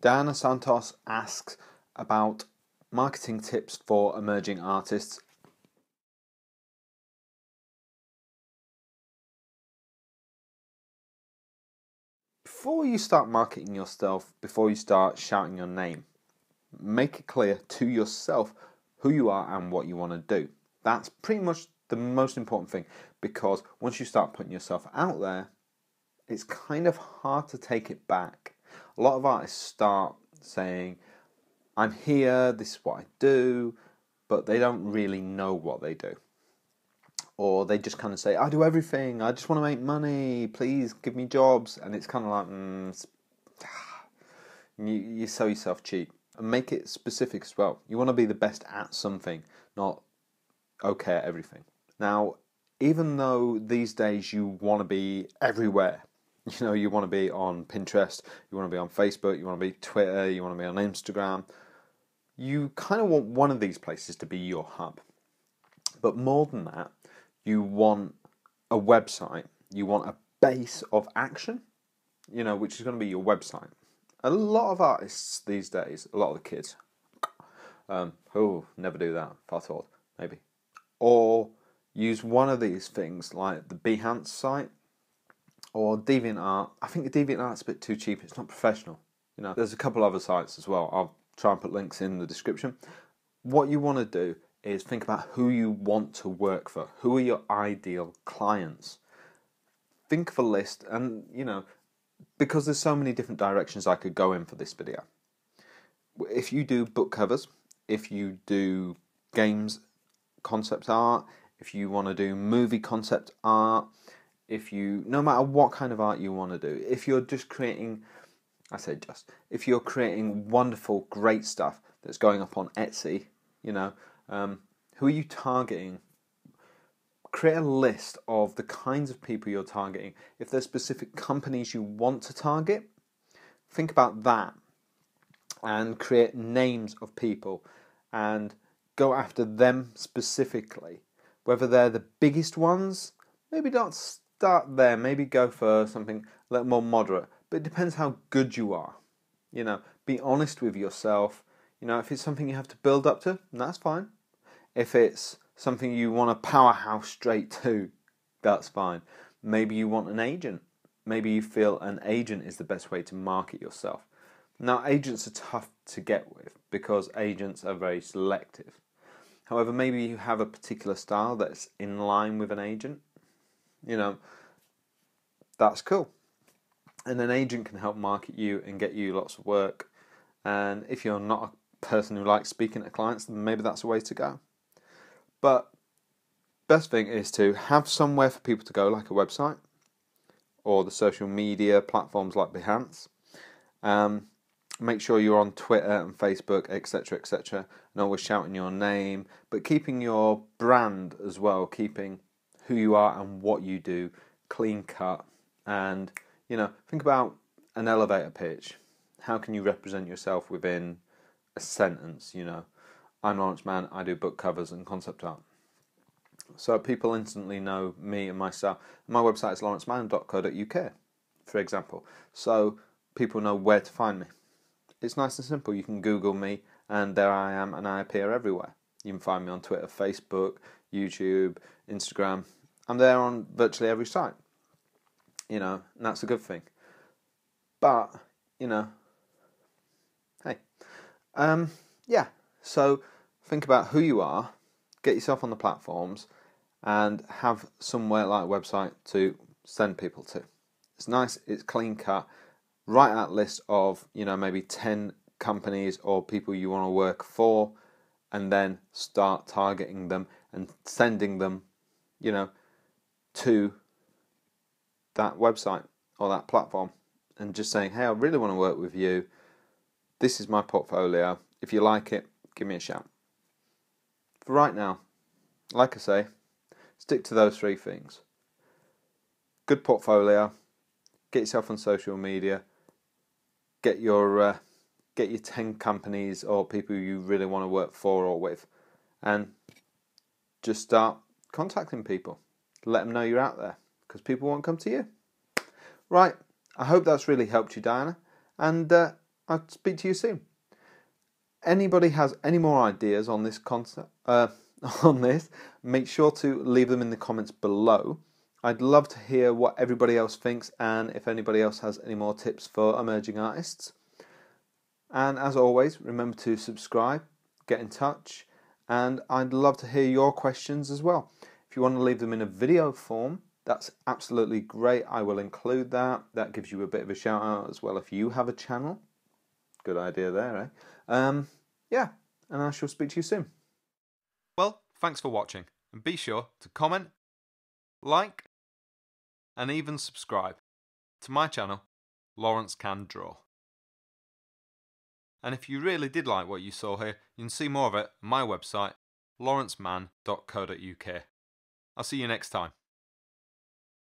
Diana Santos asks about marketing tips for emerging artists. Before you start marketing yourself, before you start shouting your name, make it clear to yourself who you are and what you want to do. That's pretty much the most important thing, because once you start putting yourself out there, it's kind of hard to take it back. A lot of artists start saying, I'm here, this is what I do, but they don't really know what they do. Or they just kind of say, I do everything, I just want to make money, please give me jobs. And it's kind of like, you sell yourself cheap. And make it specific as well. You want to be the best at something, not okay at everything. Now, even though these days you want to be everywhere, you want to be on Pinterest, you want to be on Facebook, you want to be Twitter, you want to be on Instagram, you kind of want one of these places to be your hub. But more than that, you want a website, you want a base of action, which is going to be your website. A lot of artists these days, a lot of the kids, never do that, if I thought, maybe. Or use one of these things like the Behance site or DeviantArt. I think the DeviantArt's a bit too cheap, it's not professional. There's a couple other sites as well. I'll try and put links in the description. What you want to do is think about who you want to work for. Who are your ideal clients? Think of a list, and because there's so many different directions I could go in for this video. If you do book covers, if you do games concept art, if you want to do movie concept art, no matter what kind of art you want to do, if you're just creating, if you're creating wonderful, great stuff that's going up on Etsy, who are you targeting? Create a list of the kinds of people you're targeting. If there's specific companies you want to target, think about that and create names of people and go after them specifically. Whether they're the biggest ones, maybe don't start there. Maybe go for something a little more moderate. But it depends how good you are. Be honest with yourself. If it's something you have to build up to, that's fine. If it's something you want a powerhouse straight to, that's fine. Maybe you want an agent. Maybe you feel an agent is the best way to market yourself. Now, agents are tough to get with because agents are very selective. However, maybe you have a particular style that's in line with an agent. That's cool. And an agent can help market you and get you lots of work. And if you're not a person who likes speaking to clients, then maybe that's a way to go. But best thing is to have somewhere for people to go, like a website or the social media platforms like Behance. Make sure you're on Twitter and Facebook, etc., etc., and always shouting your name, but keeping your brand as well, keeping who you are and what you do clean cut. And think about an elevator pitch. How can you represent yourself within a sentence? I'm Lawrence Mann, I do book covers and concept art. So people instantly know me and my style. My website is lawrencemann.co.uk, for example. So people know where to find me. It's nice and simple. You can Google me and there I am, and I appear everywhere. You can find me on Twitter, Facebook, YouTube, Instagram. I'm there on virtually every site. And that's a good thing. But, hey. So think about who you are, get yourself on the platforms, and have somewhere like a website to send people to. It's nice, it's clean cut. Write that list of, maybe 10 companies or people you want to work for, and then start targeting them and sending them, to that website or that platform, and just saying, hey, I really want to work with you. This is my portfolio. If you like it, give me a shout. For right now, like I say, stick to those 3 things. Good portfolio, get yourself on social media, get your 10 companies or people you really want to work for or with, and just start contacting people. Let them know you're out there, because people won't come to you. Right, I hope that's really helped you, Diana, and I'll speak to you soon. Anybody has any more ideas on this concept, on this, make sure to leave them in the comments below. I'd love to hear what everybody else thinks and if anybody else has any more tips for emerging artists. And as always, remember to subscribe, get in touch, and I'd love to hear your questions as well. If you want to leave them in a video form, that's absolutely great. I will include that. That gives you a bit of a shout out as well if you have a channel. Good idea there, eh? Yeah, and I shall speak to you soon. Well, thanks for watching, and be sure to comment, like, and even subscribe to my channel, Lawrence Can Draw. And if you really did like what you saw here, you can see more of it on my website, lawrenceman.co.uk. I'll see you next time.